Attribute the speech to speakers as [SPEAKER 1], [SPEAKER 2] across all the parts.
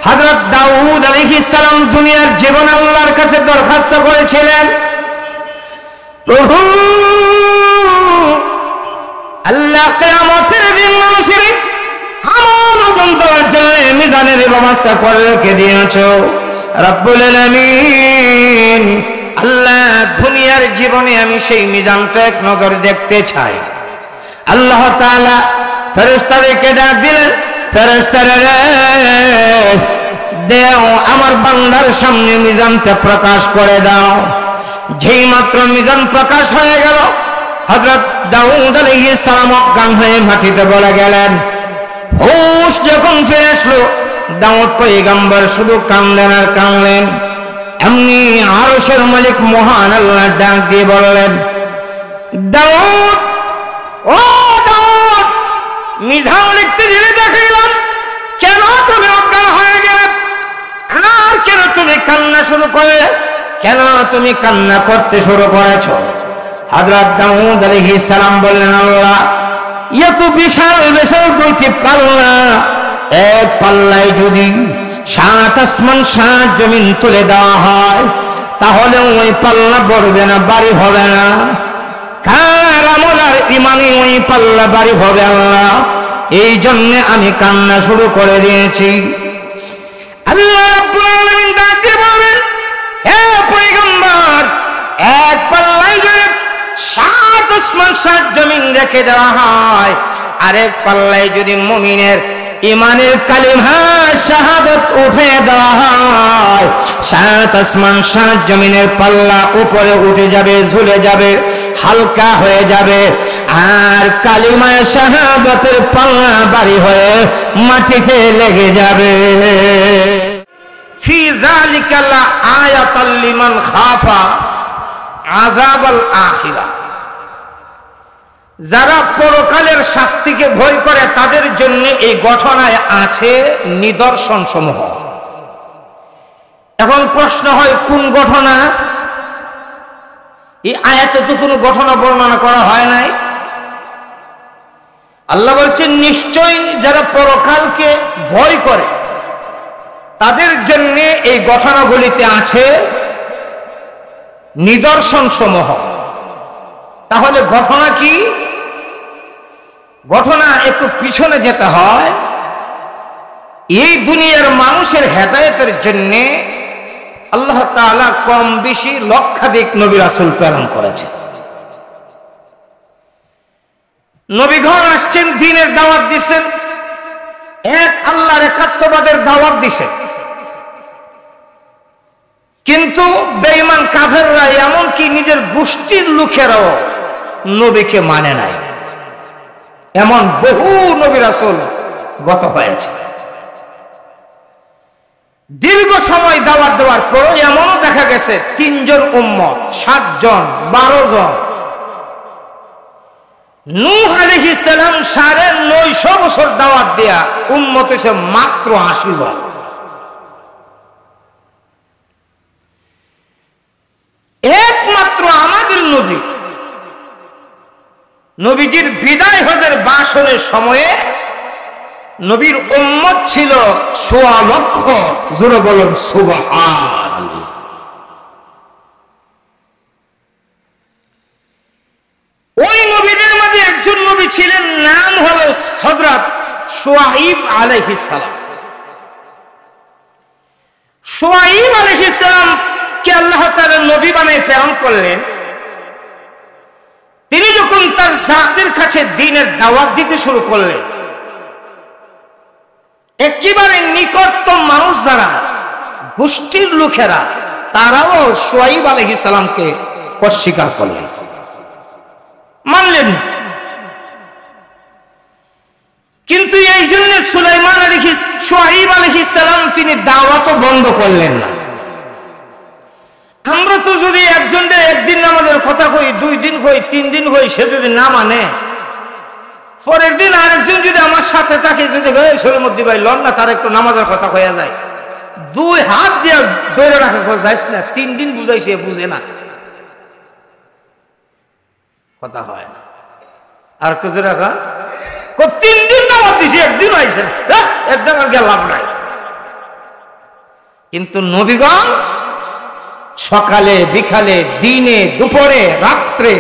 [SPEAKER 1] হযরত দাউদ আলাইহিস সালাম দুনিয়ার জীবন আল্লাহর কাছে দরখাস্ত করেছিলেন, প্রভু আল্লাহ কিয়ামতের দিন মানুষের আমল ওজন দেওয়ার জন্য মিজানের ব্যবস্থা করে রেখে দিয়েছো রব্বুল আলামিন। আল্লাহ দুনিয়ার জীবনে আমি সেই মিজানটা এক নজর দেখতে চাই। আল্লাহ তাআলা ফেরেশতাদেরকে ডাক দিলেন, ফেরেশতারা দেও আমার বান্দার সামনে মিজানটা প্রকাশ করে দাও। যেই মাত্র মিজান প্রকাশ হয়ে গেল, হযরত দাউদ আলাইহিস সালাম অজ্ঞান হয়ে মাটিতে পড়ে গেলেন। হুশ যখন ফিরে আসলো, দাউদ পয়গম্বর শুধু কাঁদলেন আর কাঁদলেন। এমনি আরশের মালিক মহান আল্লাহ ডাক দিয়ে বললেন, দাউদ, ও দাউদ, মিজান লিখতে গিয়ে দেখিলাম কেন তুমি অজ্ঞান হয়ে গেলে, আর কেন তুমি কান্না শুরু করলে, কেন তুমি কান্না করতে শুরু করেছো? হযরত দাউদ আলাইহিস সালাম বললেন, আল্লাহ, এত বিশাল বিশাল দুইটি পাল্লা, এক পাল্লায় যদি 7 আসমান 7 জমিন তুলে দেওয়া হয়, তাহলে ওই পাল্লা ভরবে না, বাড়ি হবে না। কার আমল আর ইমানি ওই পাল্লা বাড়ি হবে আল্লাহ, এই জন্য আমি কান্না শুরু করে দিয়েছি। আল্লাহ রাব্বুল আলামিন ডাক দিয়ে বলেন, হে পয়গম্বর, এক পাল্লায় যদি 7 আসমান 7 জমিন রেখে দেওয়া হয়, আরেক পাল্লায় যদি মুমিনের ইমানের কালিমা শাহাদাত উঠে দেওয়া হয়, 7 আসমান 7 জমিনের পাল্লা উপরে উঠে যাবে, ঝুলে যাবে, হালকা হয়ে যাবে, আর কালিমা শাহাদাতের পাল্লা ভারী হয়ে মাটিতে লেগে যাবে। ফি যালিকা লা আয়াতাল লিমান খাফা আযাবাল আখিরা, যারা পরকালের শাস্তিকে ভয় করে তাদের জন্য এই ঘটনায় আছে নিদর্শন সমূহ। এখন প্রশ্ন হয়, কোন ঘটনা? এই আয়াতে তো কোনো ঘটনা বর্ণনা করা হয় নাই। আল্লাহ বলছেন, নিশ্চয়ই যারা পরকালকে ভয় করে তাদের জন্য এই ঘটনাগুলিতে আছে নিদর্শন সমূহ। তাহলে ঘটনা কি? ঘটনা একটু পিছনে যেতে হয়। এই দুনিয়ার মানুষের হেদায়েতের জন্য আল্লাহ তাআলা কম বেশি লক্ষাধিক নবী রাসূল প্রেরণ করেছে। নবীগণ আসছেন, দ্বীনের দাওয়াত দিচ্ছেন, এক আল্লাহর একাত্মবাদের দাওয়াত দিচ্ছেন। কিন্তু বেঈমান কাফেররা, এমনকি নিজের গোষ্ঠীর লোকেরাও নবীকে মানে নাই। এমন বহু নবী রাসূল গত হয়েছে। দীর্ঘ সময় দাওয়াত দেওয়ার পর এমনও দেখা গেছে 3 জন উম্মত, 7 জন, 12 জন। নূহ আলাইহিস সালাম 950 বছর দাওয়াত দেয়া উম্মত হয়েছে মাত্র 80 জন। একমাত্র আমাদের নবী, নবীজির বিদায় হজের বাসনের সময়ে নবীর উম্মত ছিল 1.25 লক্ষ। জোরে বলুন সুবহানাল্লাহ। ওই নবীদের মাঝে একজন নবী ছিলেন, নাম হলো হযরত শুআয়ব আলাইহিস সালাম। শুআয়ব আলাইহিস সালাম কে আল্লাহ তাআলা নবী বানিয়ে প্রেরণ করলেন। তিনি যখন তার জাতির কাছে দ্বীনের দাওয়াত দিতে শুরু করলেন, একেবারে নিকটতম মানুষ যারা, গোষ্ঠীর লোকেরা, তারাও শুআয়ব আলাইহিস সালামকে অস্বীকার করলেন, মানলেন না। কিন্তু এই জন্য শুআয়ব আলাইহিস সালাম তিনি দাওয়াতও বন্ধ করলেন না। আমরা তো যদি একজনকে একদিন নামাজের কথা কই, 2 দিন কই, 3 দিন কই, সে যদি না মানে, পরের দিন আরেকজন যদি আমার সাথে থাকে, যদি সরমদ্দি ভাই লন না, তার একটু নামাজের কথা কয়া যায়, 2 হাত দিয়ে ধরে রাখা যাইস না, 3 দিন বুঝাইছে, বুঝে না, কথা হয় না। আর কিছু রাখা 3 দিন দাওয়াত দিছে, একদিন আইসেন, একদম আর গিয়ে লাভ নাই। কিন্তু নবীগণ সকালে বিকালে দিনে দুপুরে রাত্রে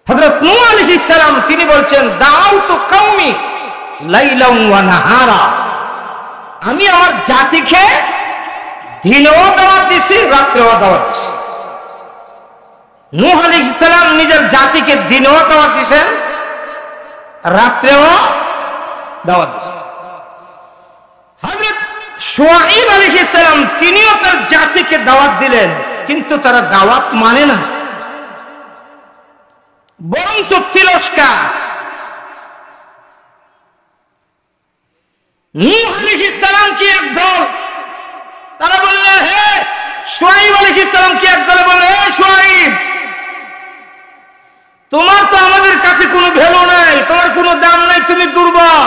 [SPEAKER 1] হযরত নূহ আলাইহিস সালাম তিনি বলছেন দাউতু কওমি লাইলান ওয়া নাহারা, আমি আমার জাতিকে দিনেও দাওয়াত দিছি রাত্রেও দাওয়াত দিছি। নূহ আলাইহিস সালাম নিজের জাতিকে দিনেও দাওয়াত দিয়েছেন রাত্রেও দাওয়াত দিয়েছেন। হযরত শুআয়ব আলাইহিস সালাম তিনিও তার জাতিকে দাওয়াত দিলেন, কিন্তু তারা দাওয়াত মানে না, বরঞ্চ তিরস্কার। নূহ আলাইহিস সালাম কি এক দল, তারা বললেন হে শুআয়ব আলাইহিস সালাম কি এক দলে বললেন হে শুআয়ব, তোমার তো আমাদের কাছে কোনো ভ্যালু নাই, তোমার কোনো দাম নাই, তুমি দুর্বল।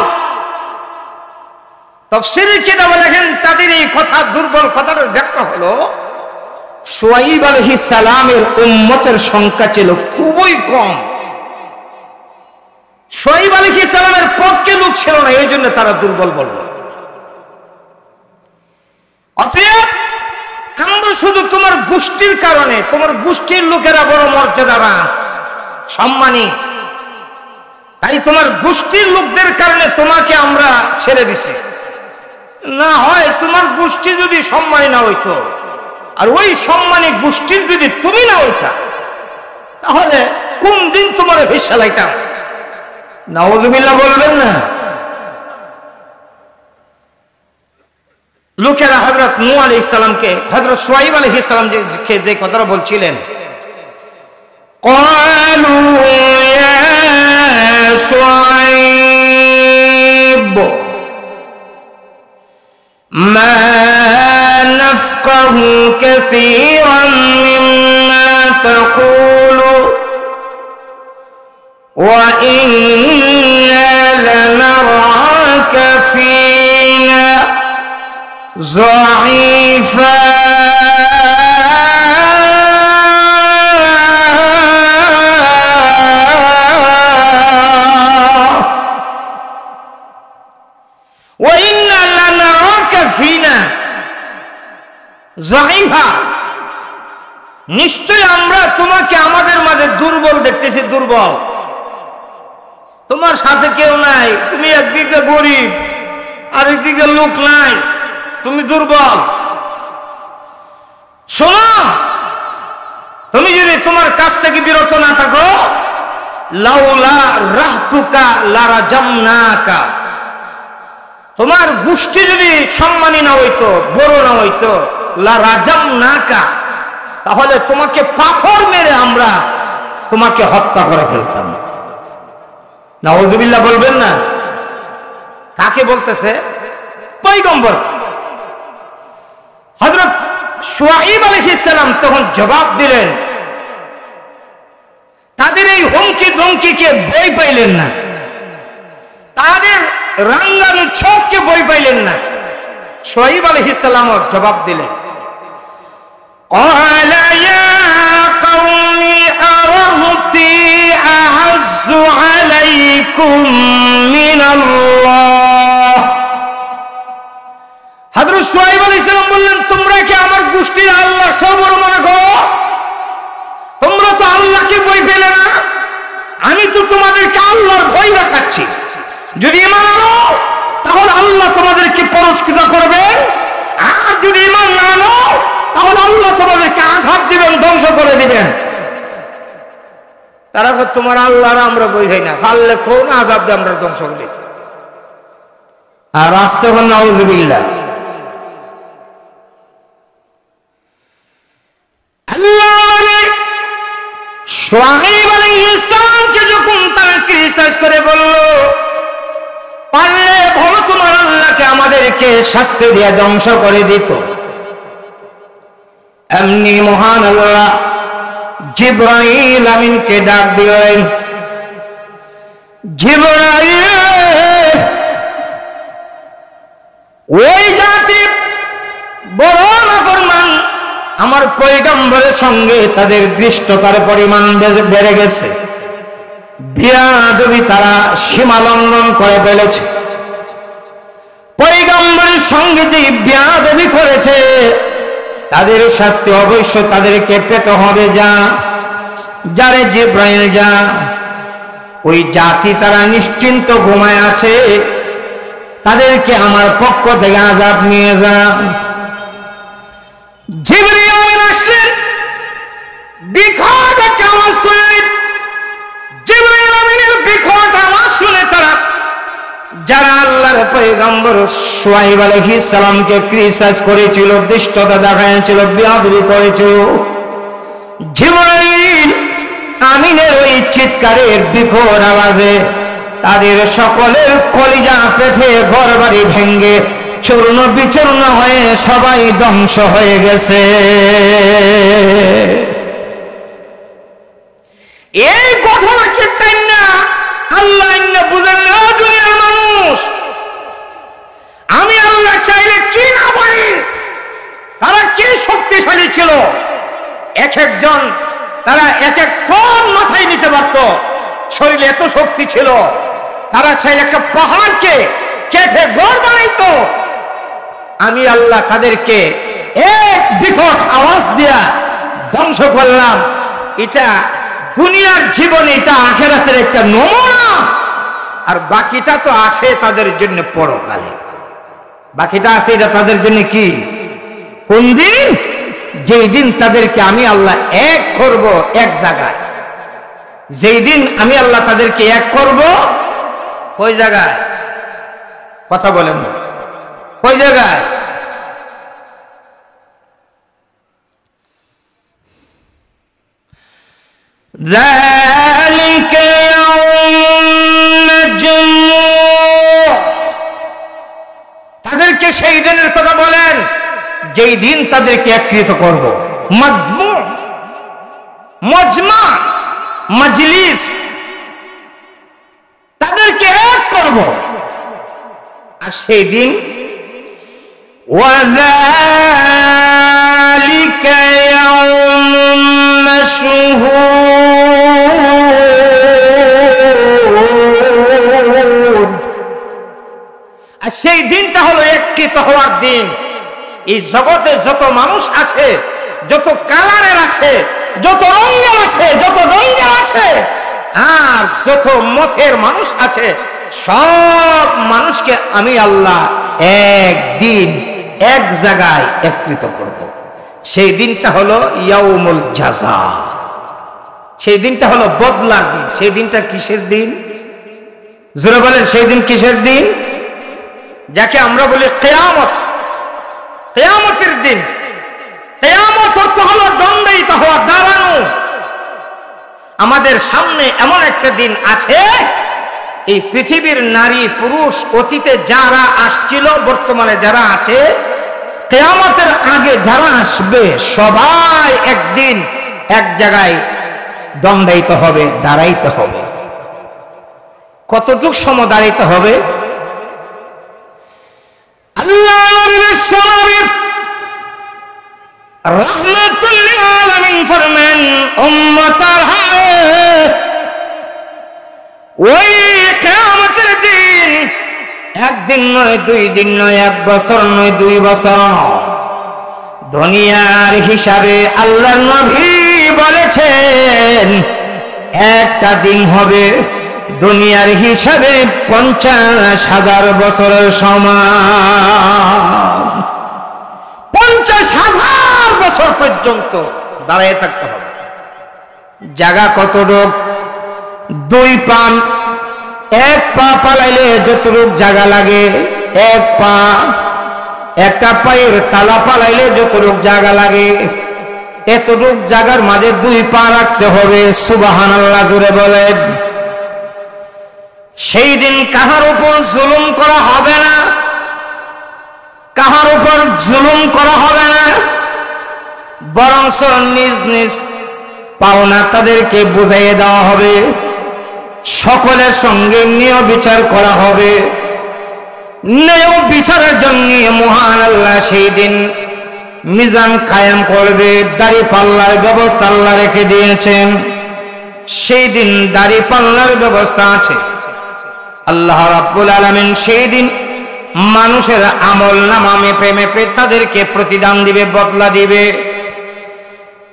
[SPEAKER 1] তাফসীরে কিতাবে লেখেন তাদের এই কথা, দুর্বল কথাটার ব্যাখ্যা হলো শুআয়ব আলাইহিস সালামের উম্মতের সংখ্যা ছিল খুবই কম, শুআয়ব আলাইহিস সালামের পক্ষে লোক ছিল না, এই জন্য তারা দুর্বল বলল। অতএব আমরা শুধু তোমার গোষ্ঠীর কারণে, তোমার গোষ্ঠীর লোকেরা বড় মর্যাদাবান সম্মানী, তাই তোমার গোষ্ঠীর লোকদের কারণে তোমাকে আমরা ছেড়ে দিছি। না হয় তোমার গোষ্ঠী যদি সম্মানী না হইতো, আর ওই সম্মানী গোষ্ঠীর যদি তুমি না হইতা, তাহলে কোন দিন তোমার হিসালাইতাম। নাউযুবিল্লাহ বলবেন না। লোকেরা হযরত নূহ আলাইহিস সালামকে, হযরত শুআয়ব আলাইহিস সালামকে যে কথাটা বলছিলেন, ক্বালু ইয়া শুআয়ব মা নাফকাহু কাসীরান মিম্মা তাকুলু ওয়া ইন্না লানারাকা ফীনা ضعيفا وإنا لنراك فينا ضعيفا, নিশ্চয় আমরা তোমাকে আমাদের মাঝে দুর্বল দেখতেছি, দুর্বল। তোমার সাথে কেউ নাই, তুমি একদিকে গরিব আরেকদিকে লোক নাই, তুমি দুর্বল। শোনো, তুমি যদি তোমার কাছ থেকে বিরত না থাকো, লাউলা রাহতুকা লারাজামনাকা, তোমার গোষ্ঠী যদি সম্মানী না হইতো, বড় না হইতো, লারাজামনাকা, তাহলে তোমাকে পাথর মেরে আমরা তোমাকে হত্যা করে ফেলতাম। নাউযুবিল্লাহ বলবেন না। কাকে বলতেছে? পয়গম্বর। হযরত শুআয়ব আলাইহিস সালাম তখন জবাব দিলেন, তাদের এই হুমকি ধমকিকে বই পাইলেন না, তাদের রাঙ্গানি ছোপকে বই পাইলেন না। শুআয়ব আলাইহিস সালাম জবাব দিলেন, ক্বালা ইয়া কওমি আরাহতি আ'আযযু আলাইকুম মিনাল্লাহ। হযরত শুআয়ব আলাইহিস সালাম বললেন, তোমরা কি আমার গোষ্ঠীর আল্লাহ সব বড় মনে করো? তোমরা তো আল্লাহকে ভয় পেলে না, আমি তো তোমাদেরকে আল্লাহর ভয় দেখাচ্ছি। যদি ঈমান আনো তাহলে আল্লাহ তোমাদেরকে পুরস্কৃত করবেন, আর যদি ঈমান না আনো তাহলে আল্লাহ তোমাদেরকে আযাব দিবেন, ধ্বংস করে দিবেন। তারা তোমার আল্লাহর আমরা ভয় পাই না, পারলে কোন আযাব দিয়ে আমরা ধ্বংস করি। আর আসতে হল নাউযুবিল্লাহ। শুআয়ব আলাইহিস সালামকে যখন তারা ক্রিটিসাইজ করে বলল, পারলে ভালো তোমার আল্লাহকে আমাদেরকে শাস্তি দিয়ে ধ্বংস করে দিত। এমনি মহান আল্লাহ জিবরাইল আমিনকে ডাক দিলেন, জিবরাইল, ওই জাতি বড় নাফরমান, আমার পয়গম্বরের সঙ্গে তাদের দৃষ্টতার পরিমাণ বেড়ে গেছে, বিয়াদবি তারা সীমা লঙ্ঘন করে ফেলেছে। পয়গম্বরের সঙ্গে যে বেয়াদবি করেছে তাদের শাস্তি অবশ্য তাদেরকে পেতে হবে। যারে জিব্রাইল যা, ওই জাতি তারা নিশ্চিন্ত ঘুমায় আছে, তাদেরকে আমার পক্ষ থেকে আযাব নিয়ে যা। জিবরাইল আসলেন, বিকট একটা আওয়াজ করলেন। জিবরাইল আমিনের বিকট আওয়াজ শুনে তারা যারা আল্লাহর পয়গম্বর শুআয়ব আলাইহিস সালামকে ক্রিটিসাইজ করেছিল, দুষ্টতা দেখাইছিল, বেয়াদবি করেছিল, জিবরাইল আমিনের ওই চিৎকারের বিকট আওয়াজে তাদের সকলের কলিজা পেটে ঘরবাড়ি ভেঙ্গে চূর্ণ বিচূর্ণ হয়ে সবাই ধ্বংস হয়ে গেছে। এই ঘটনাকে তাই না আল্লাহ বুঝেন না দুনিয়ার মানুষ। আমি আল্লাহ চাইলে কি না পারি, তারা কি শক্তিশালী ছিল, এক একজন তারা এক এক টন মাথায় নিতে পারত, শরীরে এত শক্তি ছিল। তারা চাইলে একটা পাহাড়কে কেটে ঘর বানাইতো। আমি আল্লাহ তাদেরকে এক বিকট আওয়াজ দিয়া ধ্বংস করলাম। এটা দুনিয়ার জীবনে, এটা আখিরাতের একটা নমুনা। আর বাকিটা তো আছে তাদের জন্য পরকালে। বাকিটা আছে এটা তাদের জন্য কি, কোন দিন? যেই দিন তাদেরকে আমি আল্লাহ এক করব এক জায়গায়। যেই দিন আমি আল্লাহ তাদেরকে এক করব, ওই জায়গায়। কথা বলেন না, ওই জায়গায়। ذلك يوم مجموع। তাদেরকে সেই দিনের কথা বলেন যেই দিন তাদেরকে একত্রিত করব। মাজমু, মজমা, মজলিস, তাদেরকে এক করব। আর সেই দিন وذلك يوم مشهود। আর সেই দিনটা হলো একত্রিত হওয়ার দিন। এই জগতে যত মানুষ আছে, যত কালারের আছে, যত রঙের আছে, যত রঙের আছে, আর যত মতের মানুষ আছে, সব মানুষকে আমি আল্লাহ একদিন এক জায়গায় একত্রিত করব। সেই দিনটা হলো ইয়াউমুল জাযা। সেই দিনটা হলো বদলার দিন। সেই দিনটা কিসের দিন? জোরে বলেন, সেই দিন কিসের দিন? যাকে আমরা বলি কিয়ামত, কিয়ামতের দিন। কিয়ামত অর্থ হলো দণ্ডায়িত হওয়া, দাঁড়ানো। আমাদের সামনে এমন একটা দিন আছে, এই পৃথিবীর নারী পুরুষ অতীতে যারা আসছিল, বর্তমানে যারা আছে, কিয়ামতের আগে যারা আসবে, সবাই একদিন এক জায়গায় দণ্ডায়িত হবে, দাঁড়াইতে হবে। কতটুক সময় দাঁড়াইতে হবে? আল্লাহ রাহমাতুল লিল আলামিন ফরমান, উম্মতার ওই কিয়ামতের দিন একদিন নয়, দুই দিন নয়, এক বছর নয়, 2 বছর নয়। দুনিয়ার হিসাবে আল্লাহর নবী বলেছেন একটা দিন হবে দুনিয়ার হিসাবে 50,000 বছরের সমান। 50,000 বছর পর্যন্ত দাঁড়িয়ে থাকতে হবে। জায়গা কতটুক? 2 পা। 1 পা পালাইলে যতটুক জায়গা লাগে, 1 পা। একটা পায়ের তালা পালাইলে যতটুক জায়গা লাগে, এতটুক জায়গার মাঝে 2 পা রাখতে হবে। সুবহানাল্লাহ জোরে বলেন। সেই দিন কাহার উপর জুলুম করা হবে না, কাহার উপর জুলুম করা হবে না, বরং নিজ নিজ পাওনা তাদেরকে বুঝাইয়ে দেওয়া হবে। সকলের সঙ্গে ন্যায় বিচার করা হবে। ন্যায় বিচারের জন্য মহান আল্লাহ সেই দিন মিজান কায়েম করবে। দাড়ি পাল্লার ব্যবস্থা আল্লাহ রেখে দিয়েছেন। সেই দিন দাড়ি পাল্লার ব্যবস্থা আছে। আল্লাহ রাব্বুল আলামিন সেই দিন মানুষের আমল নামা মেপে মেপে তাদেরকে প্রতিদান দিবে, বদলা দিবে।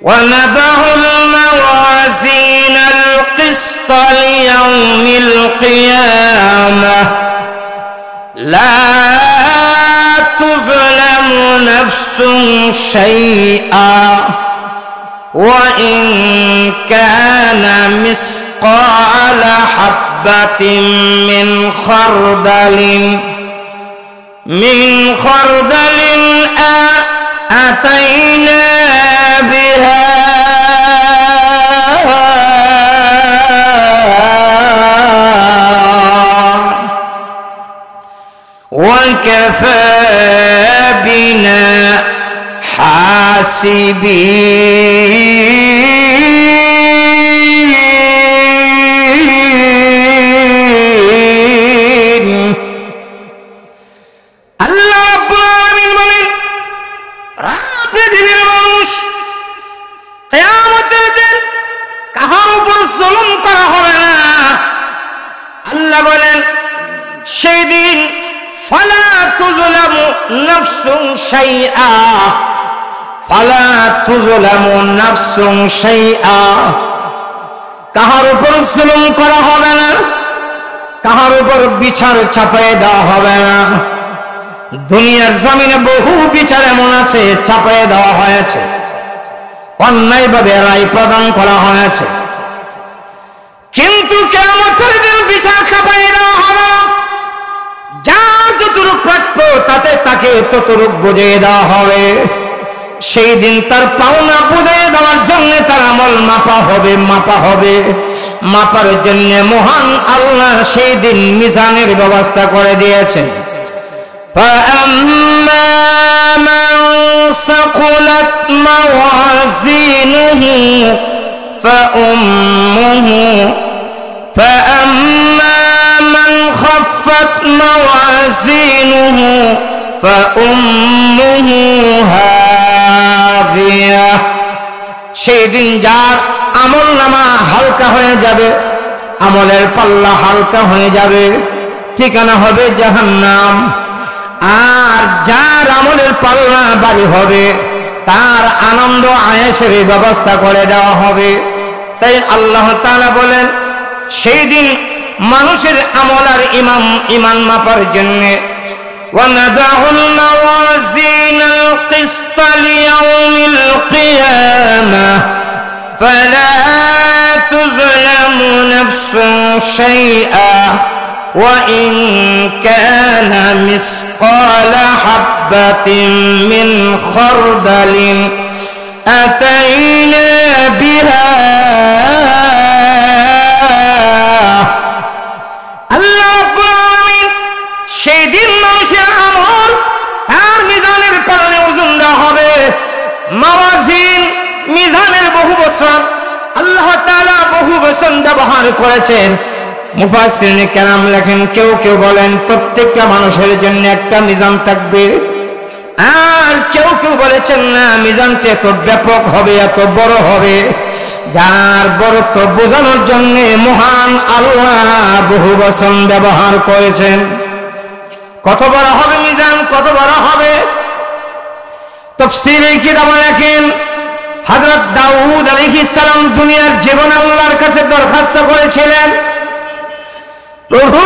[SPEAKER 1] وَنَضَعُ الْمَوَازِينَ الْقِسْطَ لِيَوْمِ الْقِيَامَةِ لَا تُظْلَمُ نَفْسٌ شَيْئًا وَإِنْ كَانَ مِثْقَالَ حَبَّةٍ من خردل أتينا بها وكفى بنا حاسبين। পৃথিবীর মানুষ কিয়ামতের দিন কাহার উপর জুলুম করা হবে না। আল্লাহ বলেন সেই দিন ফালা তুজলামু নাফসুন শাইআ, ফালা তুজলামু নাফসুন শাইআ, কাহার উপর জুলুম করা হবে না, কাহার উপর বিচার চাপায় দেওয়া হবে না। দুনিয়ার জমিনে বহু বিচার এমন আছে চাপায় দেওয়া হয়েছে, অন্যায়ভাবে রায় প্রদান করা হয়েছে, কিন্তু কিয়ামতের দিন বিচার চাপায় দেওয়া হবে না। যার যতটুকু প্রাপ্য তাতে তাকে ততটুকু বুঝিয়ে দেওয়া হবে। সেই দিন তার পাওনা বুঝিয়ে দেওয়ার জন্য তার আমল মাপা হবে, মাপা হবে। মাপার জন্য মহান আল্লাহ সেই দিন মিজানের ব্যবস্থা করে দিয়েছেন। فأما من ثقلت موازينه فأما من خفت موازينه فأمه هاوية। সেই দিন যার আমল নামা হালকা হয়ে যাবে, আমলের পাল্লা হালকা হয়ে যাবে, ঠিকানা হবে জাহান্নাম। আর যার আমলের পাল্লা ভারী হবে তার আনন্দ আয়েশের ব্যবস্থা করে দেওয়া হবে। তাই আল্লাহ তাআলা বলেন সেই দিন মানুষের আমল আর ইমান মাপার জন্য وَنَضَعُ الْمَوَازِينَ الْقِسْطَ لِيَوْمِ الْقِيَامَةِ فَلَا تُظْلَمُ نَفْسٌ شَيْئًا وَإِنْ كَانَ مِثْقَالَ حَبَّةٍ مِّنْ خَرْدَلٍ أَتَيْنَا بِهَا। আল্লাহ রাব্বুল আলামিন সেই দিন মানুষের আমল তার মিজানের পাল্লে ওজন দেওয়া হবে। মাওয়াজিন মিজানের বহু বচন আল্লাহ তাআলা বহু বচন ব্যবহার করেছেন। মুফাসসিরিন কেরাম লেখেন, কেউ কেউ বলেন প্রত্যেকটা মানুষের জন্য একটা মিজান থাকবে, আর কেউ কেউ বলেছেন না মিজানটা এত ব্যাপক হবে, এত বড় হবে। যার বড়ত্ব বোঝানোর জন্য মহান আল্লাহ বহু বচন ব্যবহার করেছেন। কত বড় হবে মিজান, কত বড় হবে? তাফসীরে কিতাবে লেখেন হযরত দাউদ আলাইহিস সালাম দুনিয়ার জীবন আল্লাহর কাছে দরখাস্ত করেছিলেন, প্রভু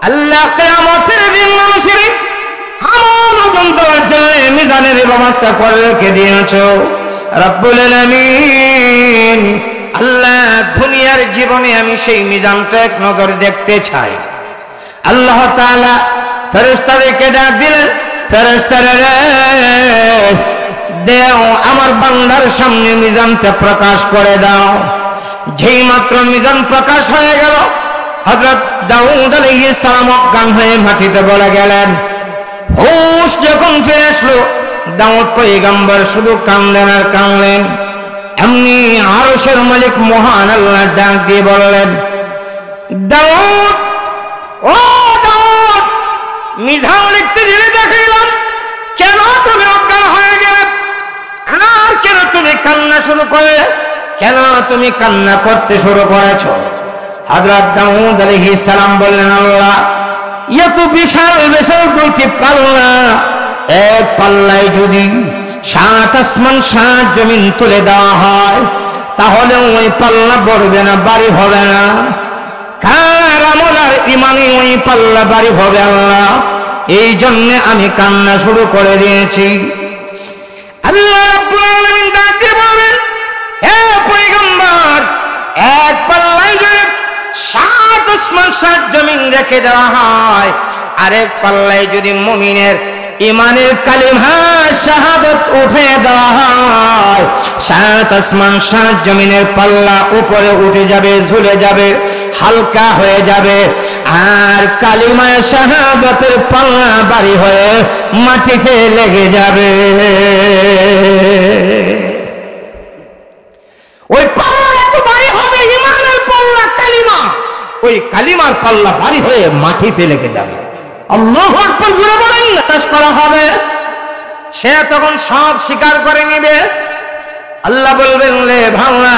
[SPEAKER 1] আল্লাহ কিয়ামতের দিন মানুষের আমল ওজন দেওয়ার জন্য মিজানের ব্যবস্থা করে রেখে দিয়েছো রব্বুল আলামিন। আল্লাহ দুনিয়ার জীবনে আমি সেই মিজানটা এক নজর দেখতে চাই। আল্লাহ তাআলা ফেরেশতাদেরকে ডাক দিলেন, ফেরেশতারা দেও আমার বান্দার সামনে মিজানটা প্রকাশ করে দাও। যেই মাত্র মিজান প্রকাশ হয়ে গেল হযরত দাউদ আলাইহিস সালাম অজ্ঞান হয়ে মাটিতে পড়ে গেলেন। হুশ যখন ফিরে আসলো দাউদ পয়গম্বর শুধু কাঁদলেন আর কাঁদলেন। এমনি আরশের মালিক মহান আল্লাহ ডাক দিয়ে বললেন, দাউদ, ও দাউদ, মিজান লিখতে গিয়ে দেখিলাম কেন তুমি অজ্ঞান হয়ে গেলে, আর কেন তুমি কান্না শুরু করলে, কেন তুমি কান্না করতে শুরু করেছ? হযরত দাউদ আলাইহিস সালাম বললেন, আল্লাহ এত বিশাল বিশাল দুইটি পাল্লা, এক পাল্লায় যদি 7 আসমান 7 জমিন তুলে দেওয়া হয় তাহলে ওই পাল্লা ভরবে না, বাড়ি হবে না। কার আমল আর ইমানে ওই পাল্লা বাড়ি হবে আল্লাহ। এই জন্য আমি কান্না শুরু করে দিয়েছি। আল্লাহ রাব্বুল আলামিন ডাকে বলেন, হে পয়গম্বর, এক পাল্লায় যদি 7 আসমান 7 জমিন রেখে দেওয়া হয়, আরেক পাল্লায় যদি মুমিনের ইমানের কালিমা শাহাদাত উঠে দেওয়া হয়, 7 আসমান 7 জমিনের পাল্লা উপরে উঠে যাবে, ঝুলে যাবে, হালকা হয়ে যাবে। আর কালিমা শাহাদাতের পাল্লা বাড়ি হয়ে মাটিতে লেগে যাবে। ওই পাল্লা এত ভারী হবে, ইমানের পাল্লা কালিমা, ওই কালিমার পাল্লা ভারী হয়ে মাটিতে লেগে যাবে। আল্লাহু আকবার জোরে বলেন। তাস করা হবে, সে তখন সব স্বীকার করে নেবে। আল্লাহ বলবেন, লে ভাল্লা,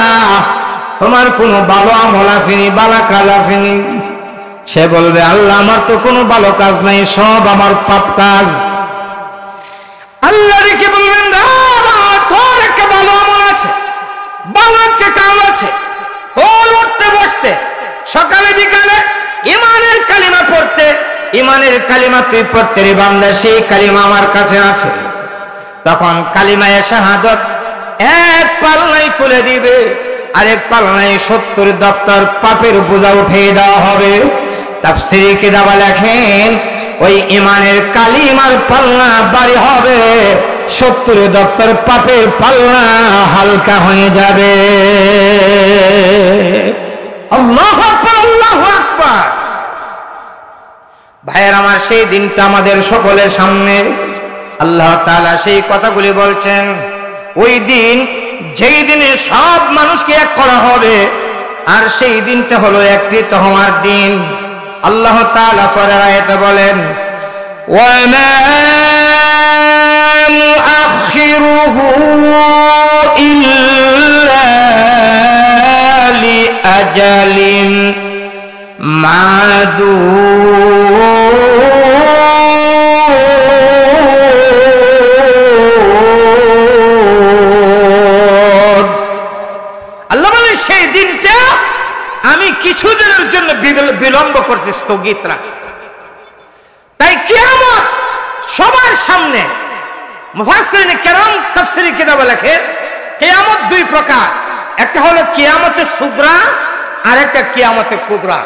[SPEAKER 1] তোমার কোনো ভালো আমল আসেনি, ভালো কাজ আসেনি? সে বলবে, আল্লাহ আমার তো কোনো ভালো কাজ নাই, সব আমার পাপ কাজ। আল্লাহ রেখে বলবেন, তোর একটা ভালো আমল আছে, ভালো একটা কাজ আছে, তোর উঠতে বসতে সকালে বিকালে ইমানের কালিমা পড়তে, ইমানের কালিমা তুই পড়তে রে বান্দা, সেই কালিমা আমার কাছে আছে। তখন কালিমায়ে শাহাদাত এক পাল্লায় তুলে দিবে, আরেক পাল্লায় 70 দফতর পাপের বোঝা উঠিয়ে দেওয়া হবে। তাফসীরে কিতাব লেখেন, ওই ইমানের কালিমার পাল্লা ভারী হবে, 70 দফতর পাপের পাল্লা হালকা হয়ে যাবে। আল্লাহু আকবার, আল্লাহু আকবার। ভাইয়ের আমার, সেই দিনটা আমাদের সকলের সামনে। আল্লাহ তাআলা সেই কথাগুলি বলছেন। ওই দিন, যেই দিনে সব মানুষকে এক করা হবে, আর সেই দিনটা হলো একত্রিত হওয়ার দিন। আল্লাহ তাআলা পরের আয়াতে বলেন, ওয়ামা নুআখিরুহু ইল্লা লিআজালিন মাদুদ। আল্লাহ বলেন, সেই দিনটা আমি কিছুদিনের জন্য বিলম্ব করতে স্থগিত রাখছি। তাই কিয়ামত সবার সামনে। মুফাসসিরিন কেরাম তাফসীরে কিতাবে লেখেন, কিয়ামত 2 প্রকার। একটা হলো কিয়ামতে সুগরা, আর একটা কিয়ামতে কুবরা।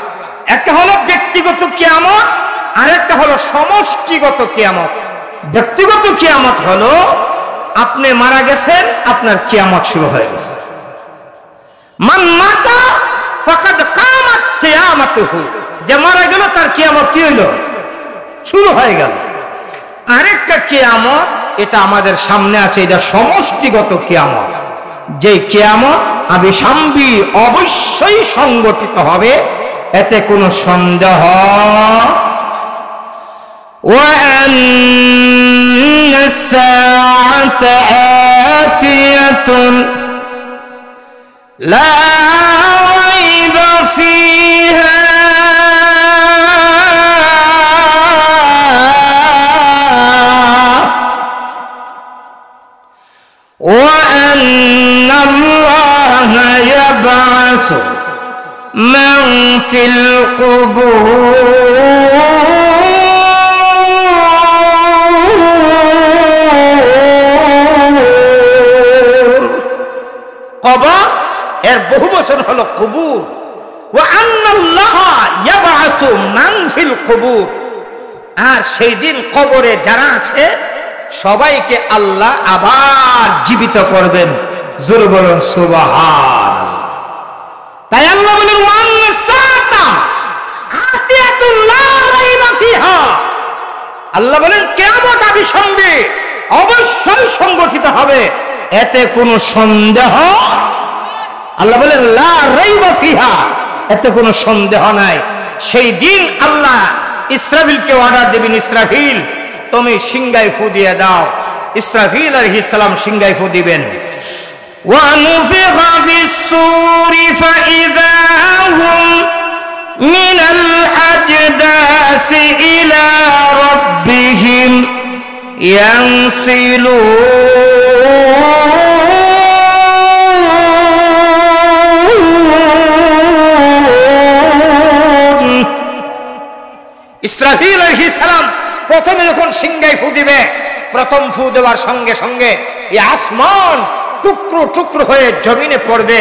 [SPEAKER 1] একটা হলো ব্যক্তিগত কিয়ামত, আর একটা হলো সমষ্টিগত কিয়ামত। ব্যক্তিগত কিয়ামত হলো আপনি মারা গেছেন, আপনার কিয়ামত শুরু হয়ে গেছে। মান মাতা ফাকাদ কামাত কিয়ামাতুহু, যে মারা গেল তার কিয়ামত কি হইল? শুরু হয়ে গেল। আরেকটা কিয়ামত, এটা আমাদের সামনে আছে, এটা সমষ্টিগত কিয়ামত। যে কিয়ামত আবিসাম্বি অবশ্যই সংগঠিত হবে, এতে কোনো সন্দেহ। ওয়ান্না সাআতা আতিয়াতুন লা রাইবা ফিহা وأن الله يبعث من في القبور। কবর এর বহু বচন হলো কুবুর। وأن الله يبعث من في القبور, আর সেই দিন কবরে যারা আছে সবাইকে আল্লাহ আবার জীবিত করবেন। জোরে বলুন সুবহানাল্লাহ। তাই আল্লাহ বলেন, ওয়ান্না সাআতা আতিয়াতুন লা রাইবা ফিহা। আল্লাহ বলেন, কিয়ামত আবিসম্বে অবশ্যই সংগঠিত হবে, এতে কোনো সন্দেহ। আল্লাহ বলেন, লা রাইবা ফিহা, এতে কোনো সন্দেহ নাই। সেই দিন আল্লাহ ইসরাফিলকে অর্ডার দেবেন, ইসরাফিল তুমি সিংহায় ফু দিয়ে দাও। ইসরাফিল আলাইহিস সালাম সিংহায় ফু দিবেন। ওয়া নুফিখা ফিস-সূরি ফাইযা হুম মিনাল আজদাসি ইলা রাব্বিহিম ইয়ানসিলুন। ইসরাফিল আলাইহিস সালাম প্রথমে যখন সিংহায় ফু দিবে, প্রথম ফু দেওয়ার সঙ্গে সঙ্গে এই আসমান টুকরো টুকরো হয়ে জমিনে পড়বে,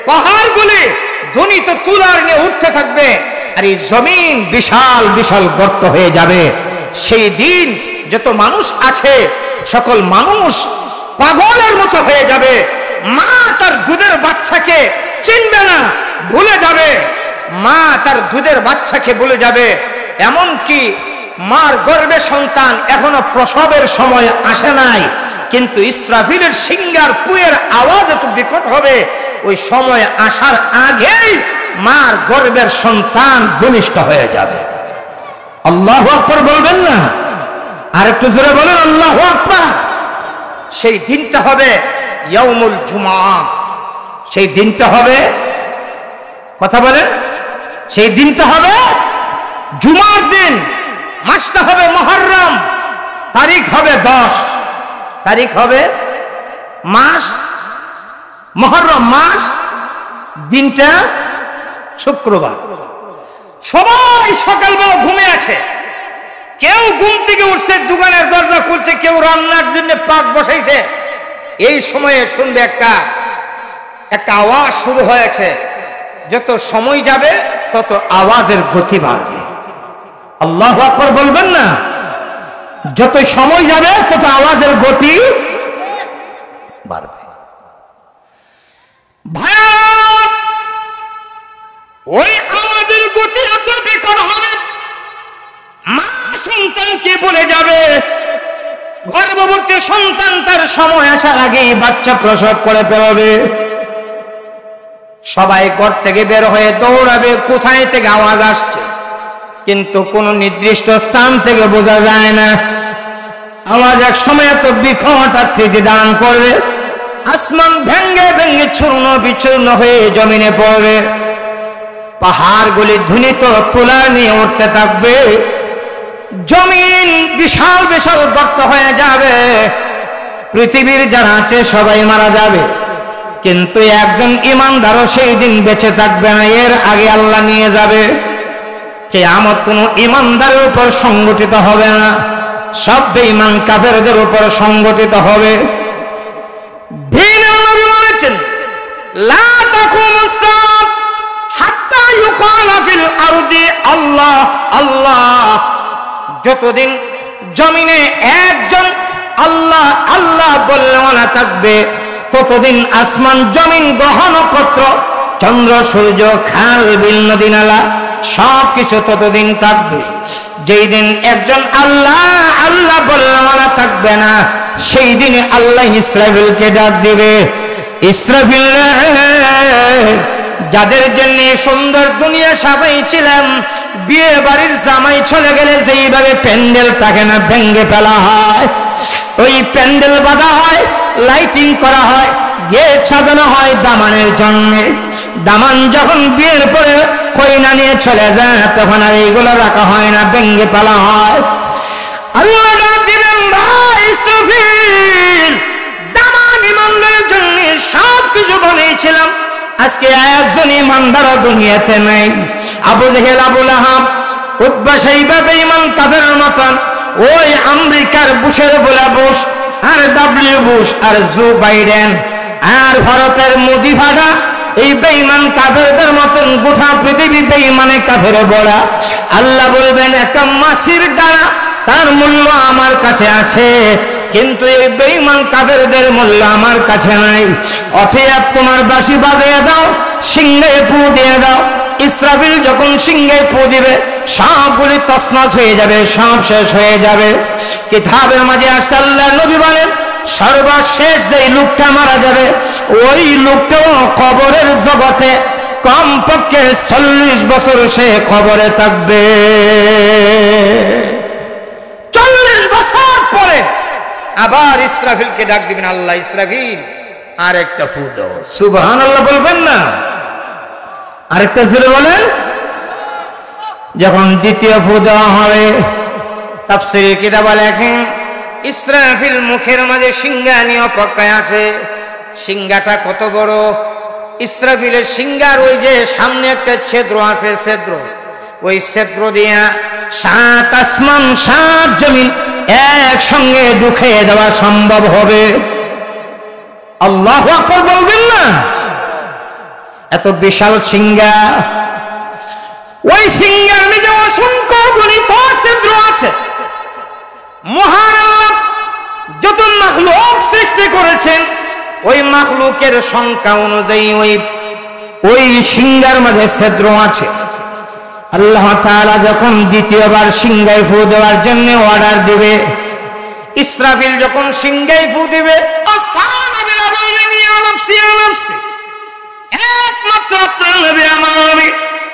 [SPEAKER 1] পাহাড়গুলি ধ্বনিত তুলার নিয়ে উঠতে থাকবে, আর এই জমিন বিশাল বিশাল গর্ত হয়ে যাবে। সেই দিন যত মানুষ আছে সকল মানুষ পাগলের মতো হয়ে যাবে। মা তার দুধের বাচ্চাকে চিনবে না, ভুলে যাবে। মা তার দুধের বাচ্চাকে ভুলে যাবে। এমনকি মার গর্ভে সন্তান এখনো প্রসবের সময় আসে নাই, কিন্তু ইসরাফিলের সিংহার পুয়ের আওয়াজ এত বিকট হবে, ওই সময় আসার আগেই মার গর্ভের সন্তান ভূমিষ্ঠ হয়ে যাবে। আল্লাহু আকবার বলবেন না? আর একটু জোরে বলেন আল্লাহু আকবার। সেই দিনটা হবে ইয়াউমুল জুমআ। সেই দিনটা হবে, কথা বলেন, সেই দিনটা হবে জুমার দিন। মাসটা হবে মুহররম, তারিখ হবে 10, তারিখ হবে মাস মুহররম মাস, দিনটা শুক্রবার। সবাই সকালবেলা ঘুমে আছে, কেউ ঘুম থেকে উঠছে, দোকানের দরজা খুলছে, কেউ রান্নার জন্য পাক বসাইছে। এই সময়ে শুনবে একটা আওয়াজ শুরু হয়েছে। যত সময় যাবে তত আওয়াজের গতি বাড়বে। আল্লাহু আকবার বলবেন না? যত সময় যাবে তত আওয়াজের গতি বাড়বে। ভাই, ওই আওয়াজের গতি এত বিকট হবে, মা সন্তানকে বলে যাবে। গর্ভবতী সন্তান তার সময় আসার আগে বাচ্চা প্রসব করে ফেলবে। সবাই ঘর থেকে বের হয়ে দৌড়াবে, কোথায় থেকে আওয়াজ আসছে, কিন্তু কোন নির্দিষ্ট স্থান থেকে বোঝা যায় না। আওয়াজ এক সময় এত বিকট আকৃতি ধারণ করবে, আসমান ভেঙ্গে ভেঙ্গে চূর্ণ বিচূর্ণ হয়ে জমিনে পড়বে, পাহাড়গুলি ধ্বনিত তুলা নিয়ে উঠতে থাকবে, জমিন বিশাল বিশাল গর্ত হয়ে যাবে। পৃথিবীর যারা আছে সবাই মারা যাবে, কিন্তু একজন ঈমানদারও সেই দিন বেঁচে থাকবে না, এর আগে আল্লাহ নিয়ে যাবে। কিয়ামত কোনো ঈমানদারের উপর সংগঠিত হবে না, সব বেঈমান কাফেরদের উপর সংগঠিত হবে। নবী বলেছেন, লা তাকুমুস সাআত হাত্তা ইউকালা ফিল আরদি আল্লাহ আল্লাহ। যতদিন জমিনে একজন আল্লাহ আল্লাহ বলনেওয়ালা থাকবে, ততদিন আসমান জমিন গ্রহ নক্ষত্র চন্দ্র সূর্য খাল বিল নদী নালা সবকিছু ততদিন থাকবে। যেই দিন একজন আল্লাহ আল্লাহ বলনেওয়ালা থাকবে না, সেই দিনে আল্লাহ ইসরাফিলকে ডাক দিবে, ইসরাফিল যাদের জন্য সুন্দর দুনিয়া সাজাইছিলাম, বিয়ে বাড়ির জামাই চলে গেলে যেইভাবে প্যান্ডেল থাকে না ভেঙ্গে ফেলা হয়, ওই প্যান্ডেল বাঁধা হয়, লাইটিং করা হয়, গেট সাজানো হয় দামানের জন্য। দামান যখন বিয়ের পরে কইনা নিয়ে চলে যায়, তখন আর এইগুলো রাখা হয় না, ভেঙ্গে ফেলা হয়। আল্লাহ দিলেন, ভাই ইসরাফিল, দামান ইমানদারের জন্য সব কিছু বানিয়েছিলাম, আজকে একজন ইমানদার দুনিয়াতে নাই। আবু জেহেল, আবু লাহাব, উতবা, শাইবা বেঈমান কাফেরের মতন, ওই আমেরিকার বুশের বলা বুশ আর ডব্লিউ বুশ আর জো বাইডেন আর ভারতের মোদি ফাডা, এই বেঈমান কাফেরদের মতন গোটা পৃথিবী বেঈমানে কাফেরে বড়া। আল্লাহ বলবেন, একটা মাছির দ্বারা তার মূল্য আমার কাছে আছে, কিন্তু এই বেঈমান কাফেরদের মূল্য আমার কাছে নাই। অতএব তোমার বাঁশি বাজিয়ে দাও, সিংহে ফু দিয়ে দাও। ইসরাফিল যখন সিংহে ফু দিবে, সবগুলি তছনছ হয়ে যাবে, সব শেষ হয়ে যাবে। কিতাবের মাঝে আসছে, আল্লাহ নবী বলেন, সর্বশেষ যেই লোকটা মারা যাবে, ওই লোকটাও কবরের জগতে কমপক্ষে 40 বছর সে কবরে থাকবে। 40 বছর পরে আবার ইসরাফিলকে ডাক দিবেন, আল্লাহ ইসরাফিল আর একটা ফু দাও। সুবহানাল্লাহ বলবেন না? আরেকটা জোরে বলেন। যখন দ্বিতীয় ফু দেওয়া হবে, তাফসীরের কিতাবে লেখেন ইসরাফিল মুখের মাঝে সিংহা নিয়ে অপেক্ষায় আছে। সিংহাটা কত বড়! ইসরাফিলের সিংহার ওই যে সামনে একটা ছিদ্র আছে, ছিদ্র, ওই ছিদ্র দিয়া 7 আসমান 7 জমিন একসঙ্গে ঢুকিয়ে দেওয়া সম্ভব হবে। আল্লাহু আকবার বলবেন না? এত বিশাল সিংহা, ওই সিংহার নিচে অসংখ্য গণিত ছিদ্র আছে। মহান আল্লাহ যত মাখলুক সৃষ্টি করেছেন, ওই মাখলুকের সংখ্যা অনুযায়ী ওই সিংহার মাঝে ছিদ্র আছে। আল্লাহ তাআলা যখন দ্বিতীয়বার সিংহায় ফু দেওয়ার জন্য অর্ডার দিবে, ইসরাফিল যখন সিংহায় ফু দিবে, একমাত্র আপনার নবী আমার নবী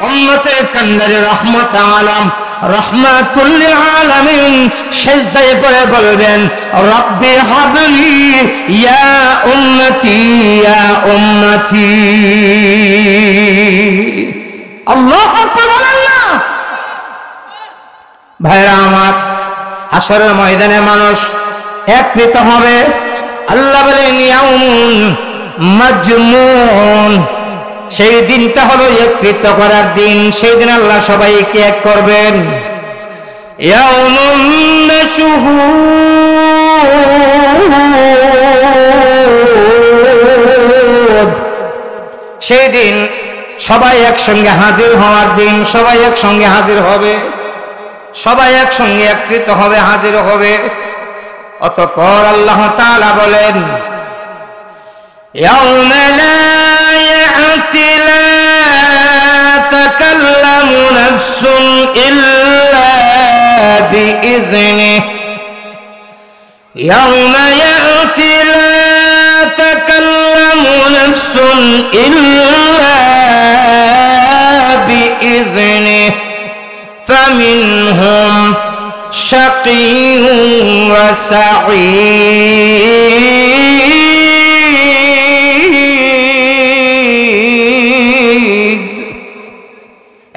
[SPEAKER 1] উম্মতের কান্ডারে রহমত আলাম রহমাতুল লিল আলামিন সিজদায় পড়ে বলবেন, রব্বি হাবলি ইয়া উম্মতি ইয়া উম্মতি। আল্লাহু আকবার বলেন না? ভাইরা আমার, হাসরের ময়দানে মানুষ একত্রিত হবে। আল্লাহ বলেন ইয়াউমুন মাজমুন, সেই দিনটা হলো একত্রিত করার দিন। সেই দিন আল্লাহ সবাইকে এক করবেন। ইয়াউমুন মাশহুদ, সেই দিন সবাই একসঙ্গে হাজির হওয়ার দিন। সবাই একসঙ্গে হাজির হবে, সবাই একসঙ্গে একত্রিত হবে, হাজির হবে। অতঃপর আল্লাহ তাআলা বলেন, ইয়াউমা লা ইয়াতি লা তাকাল্লামু নাফসুন ইল্লা বিইذনিহি, ইয়াউমা ইয়াতি লা তাকাল্লামু নাফসুন ইল্লা বিইذনিহি ফামিনহুম শাকিয়্যুন ওয়া সাঈদ।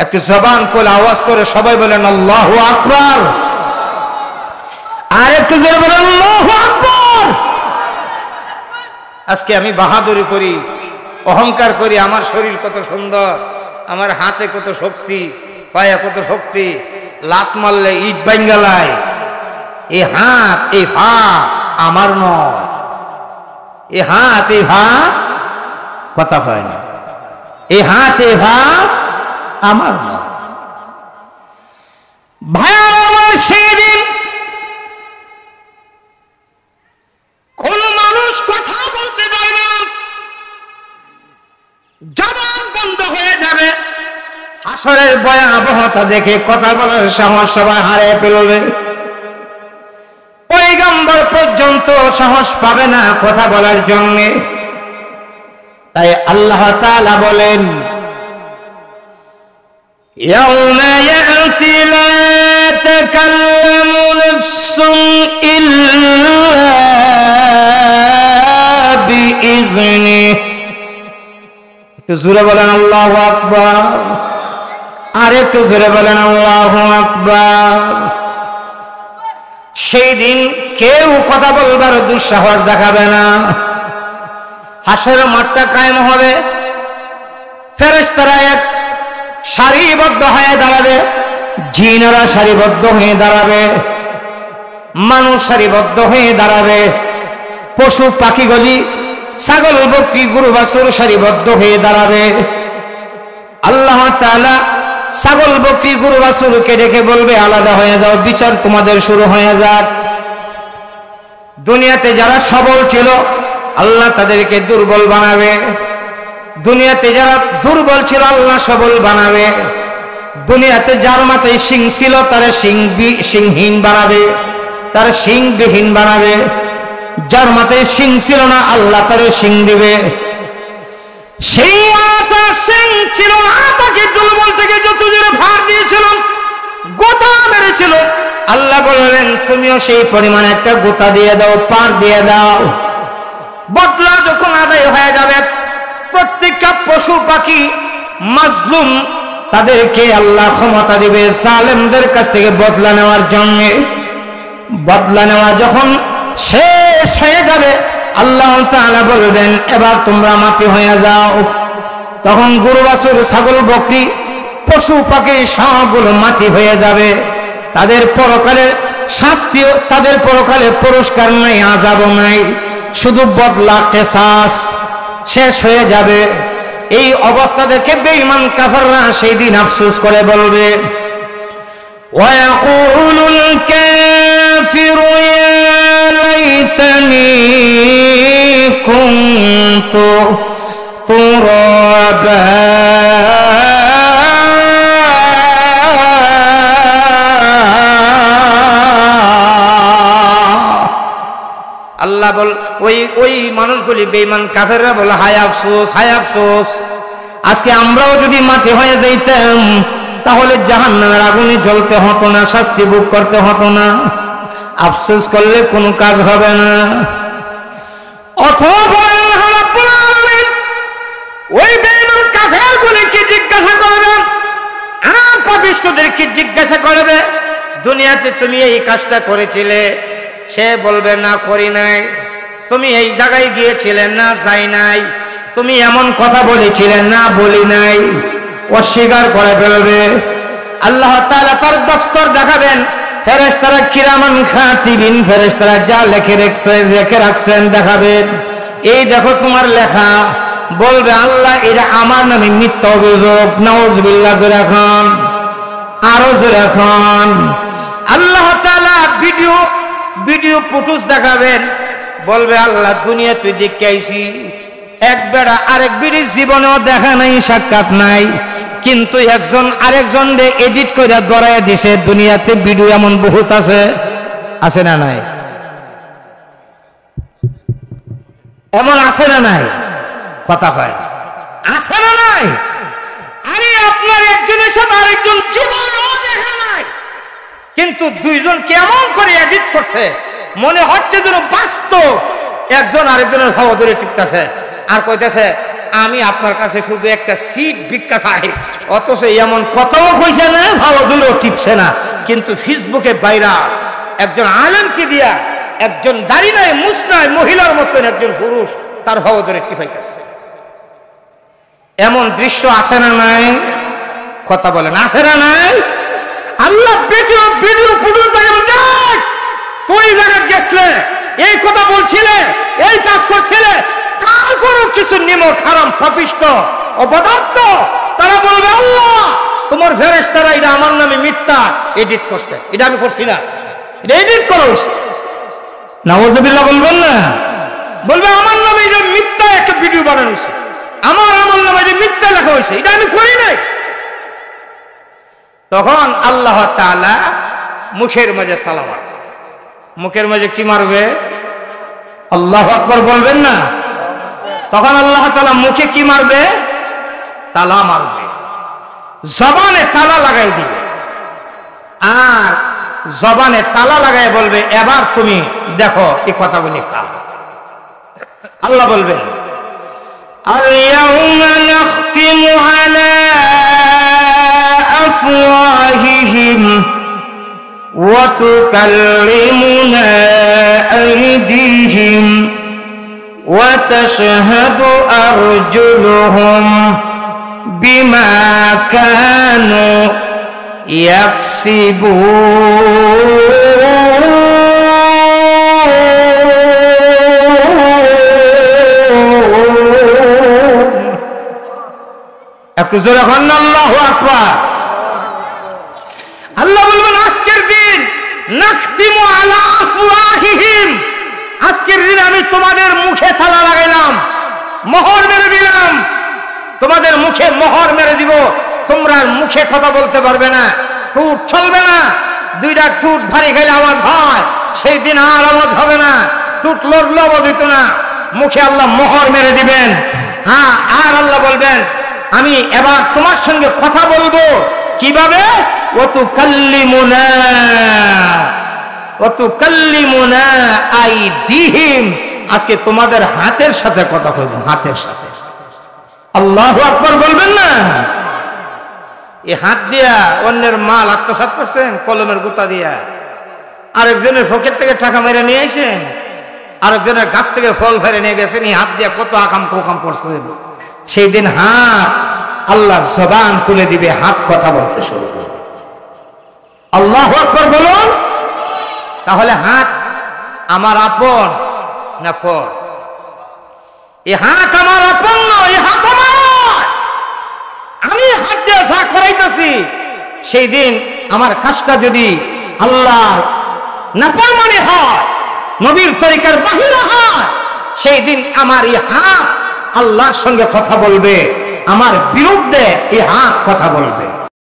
[SPEAKER 1] একটু জবান খুলে আওয়াজ করে সবাই বলেন আল্লাহু আকবার। আর একটু জোরে বলেন আল্লাহু আকবার। আজকে আমি বাহাদুরি করি, অহংকার করি, আমার শরীর কত সুন্দর, আমার হাতে কত শক্তি, পায়ে কত শক্তি, লাত মারলে ইট ভাঙ্গালায়। এই হাত এই ভা আমার নয়, এই হাত এই ভা কথা হয় না, এই হাত এই ভা আমার নয়। ভাই আমার, সেদিন কোন মানুষ কথা বলতে পারবে না, জবান বন্ধ হয়ে যাবে। হাসরের ভয়াবহতা দেখে কথা বলার সাহস সবাই হারিয়ে ফেলবে। পয়গম্বর পর্যন্ত সাহস পাবে না কথা বলার জন্য। তাই আল্লাহ তাআলা বলেন, ইয়াউমা ইয়াতি লা তাকাল্লামু নাফসুন ইল্লা বিইذনিহি। একটু জোরে বলেন আল্লাহু আকবার। আর একটু জোরে বলেন আল্লাহু আকবার। সেই দিন কেউ কথা বলবার দুঃসাহস দেখাবে না। হাসরের মাঠটা কায়েম হবে, ফেরেশতারা এক সারিবদ্ধ হয়ে দাঁড়াবে, জিনেরা সারিবদ্ধ হয়ে দাঁড়াবে, মানুষ সারিবদ্ধ হয়ে দাঁড়াবে, পশু পাখিগুলি ছাগল বকরি গরু বাছুর সারিবদ্ধ হয়ে দাঁড়াবে। আল্লাহ তাআলা ছাগল বকরি গরু বাছুরকে ডেকে বলবে, আলাদা হয়ে যাও, বিচার তোমাদের শুরু হয়ে যাক। দুনিয়াতে যারা সবল ছিল আল্লাহ তাদেরকে দুর্বল বানাবে, দুনিয়াতে যারা দুর্বল ছিল আল্লাহ সবল বানাবে। দুনিয়াতে যার মাথায় সিং ছিল তারা সিংহীন বানাবে, তারা সিংবিহীন বানাবে। যার মাথায় সিং ছিল না আল্লাহ তারে সিং দিবে। সেই সিং ছিল না, তাকে দুর্বল থেকে যত জোরে ভার দিয়েছিল, গোটা মেরেছিল, আল্লাহ বললেন তুমিও সেই পরিমাণ একটা গোটা দিয়ে দাও, পার দিয়ে দাও। বদলা যখন আদায় হয়ে যাবে, প্রত্যেকটা পশু পাখি মাজলুম তাদেরকে আল্লাহ ক্ষমতা দিবে জালেমদের কাছ থেকে বদলা নেওয়ার জন্য। বদলা নেওয়া যখন শেষ হয়ে যাবে আল্লাহ তাআলা বলবেন এবার তোমরা মাটি হয়ে যাও। তখন গরু বাছুর ছাগল বকরি পশু পাখি সবগুলো মাটি হয়ে যাবে। তাদের পরকালে শাস্তিও, তাদের পরকালে পুরস্কার নাই, আযাবও নাই, শুধু বদলা কিসাস শেষ হয়ে যাবে। এই অবস্থা দেখে বেঈমান কাফেররা সেই দিন আফসোস করে বলবে ওয়ায়াকুলুল কাফিরু ইয়া লাইতানি কুনতু তুরাবা। আল্লাহ বল ওই মানুষগুলি বেঈমান কাফেররা বলে হায় আফসোস, হায় আফসোস, আজকে আমরাও যদি মাটি হয়ে যাইতাম তাহলে জাহান্নামের আগুনে জ্বলতে হতো না, শাস্তি ভোগ করতে হতো না। আফসোস করলে কোনো কাজ হবে না। অথবা আল্লাহ রাব্বুল আলামিন ওই বেঈমান কাফেরগুলিকে জিজ্ঞাসা করবেন, আর পাপিষ্ঠদেরকে জিজ্ঞাসা করবে দুনিয়াতে তুমি এই কাজটা করেছিলে? সে বলবে না করি নাই। তুমি এই জায়গায় গিয়েছিলে? না যাই নাই। তুমি এমন কথা বলেছিলে? না বলি নাই। অস্বীকার করে ফেলবে। আল্লাহ তাআলা তার দফতর দেখাবেন, ফেরেশতারা কিরামান খাতিবিন, ফেরেশতারা যা লেখে রাখছেন দেখাবেন, এই দেখো তোমার লেখা। বলবে আল্লাহ এটা আমার নামে মিথ্যা অভিযোগ। নাউজুবিল্লাহ, জোরে খান, আরো জোরে খান। আল্লাহ তাআলা ভিডিও ফুটেজ দেখাবেন, বলবে আল্লাহ দুনিয়া তুই দেখে আইছি, এক বেড়া আরেক বেড়ি জীবনেও দেখা নাই, সাক্ষাৎ নাই, কিন্তু একজন আরেকজন এডিট করে দরাইয়া দিছে। দুনিয়াতে ভিডিও এমন বহুত আছে, আছে না নাই? এমন আছে না নাই? কথা হয় আছে না নাই? আরে আপনার একজনের সাথে আরেকজন জীবনেও দেখা নাই, কিন্তু দুইজন কেমন করে এডিট করছে, মনে হচ্ছে যেন বাস্তব। একজন আরেকজনের ভাব ধরে টিপতেছে আর কইতেছে আমি আপনার কাছে শুধু একটা সিট ভিক্ষা চাই, অথচ এমন কথাও কইছে না, ভাব ধরেও টিপছে না। কিন্তু ফেসবুকে বাইরা একজন আলেমকে দিয়া একজন দাড়ি নাই মুছ নাই মহিলার মতন একজন পুরুষ তার ভাব ধরে টিপাইতেছে। এমন দৃশ্য আছে না নাই? কথা বলেন, আছে না নাই? আল্লাহ ভিডিও ফুটেজ দেখাবেন, দেখ তুই জায়গায় গেছলে, এই কথা বলছিলে, এই কাজ করছিলে, তারপরও কিছু নিমক হারাম পাপিষ্ট অপদার্থ তারা বলবে আল্লাহ তোমার ফেরেশতারা এটা আমার নামে মিথ্যা এডিট করছে, এটা আমি করছি না, এটা এডিট করা হয়েছে। নাউজুবিল্লাহ বলবেন না? বলবে আমার নামে এটা মিথ্যা একটা ভিডিও বানানো হয়েছে, আমার নামে এটা মিথ্যা লেখা হয়েছে, এটা আমি করি নাই। তখন আল্লাহ তাআলা মুখের মাঝে তালা মারবে। মুখের মাঝে কি মারবে? আল্লাহু আকবার বলবেন না? তখন আল্লাহ তাআলা মুখে কি মারবে? তালা মারবে, জবানে তালা লাগাই দিবে। আর জবানে তালা লাগাই বলবে এবার তুমি দেখো এই কথাগুলি কার। আল্লাহ বলবেন আল-ইয়াউমা নাখতিমু আলা আফওয়াহিহিম ওয়া তুকাল্লিমুনা আইদিহিম ওয়া তাশহাদু আরজুলুহুম বিমা কানু ইয়াকসিবুন। একটু জোরে বলেন আল্লাহু আকবার। আল্লাহ বলবেন আজকের দিন নাখতিমু আলা আফওয়াহিহিম, আজকের দিন আমি তোমাদের মুখে তালা লাগাইলাম, মোহর মেরে দিলাম, তোমাদের মুখে মোহর মেরে দিব। তোমরা মুখে কথা বলতে পারবে না, ঠোঁট চলবে না। দুইটা ঠোঁট ভারী গেলে আওয়াজ হয়, সেই দিন আর আওয়াজ হবে না, ঠোঁট লড়লে আওয়াজ হইতো না। মুখে আল্লাহ মোহর মেরে দিবেন। হ্যাঁ, আর আল্লাহ বলবেন আমি এবার তোমার সঙ্গে কথা বলবো কিভাবে? ওয়াতুকাল্লিমুনা আইদিহিম, আজকে তোমাদের হাতের সাথে কথা বলবো, হাতের সাথে। আল্লাহু আকবার বলবেন না? এই হাত দিয়া অন্যের মাল আত্মসাৎ করছেন কলমের গুতা দিয়া, আরেকজনের পকেট থেকে টাকা মেরে নিয়ে আসেন, আরেকজনের গাছ থেকে ফল ফেরে নিয়ে গেছেন, এই হাত দিয়া কত আকাম কোকাম করছেন। সেই দিন হাত আল্লাহর জবান খুলে দিবে, হাত কথা বলতে শুরু করবে। আল্লাহু আকবার বলুন। তাহলে হাত আমার আপন না ফর? এই হাত আমার আপন নয়, এই হাত আমার। আমি হাত দিয়ে যা করাইতেছি, সেই দিন আমার কাজটা যদি আল্লাহর নাফরমানি হয়, নবীর তরিকার বাহিরে হয়, সেই দিন আমার এই হাত আল্লাহর সঙ্গে কথা বলবে, আমার বিরুদ্ধে এই হাত কথা বলবে।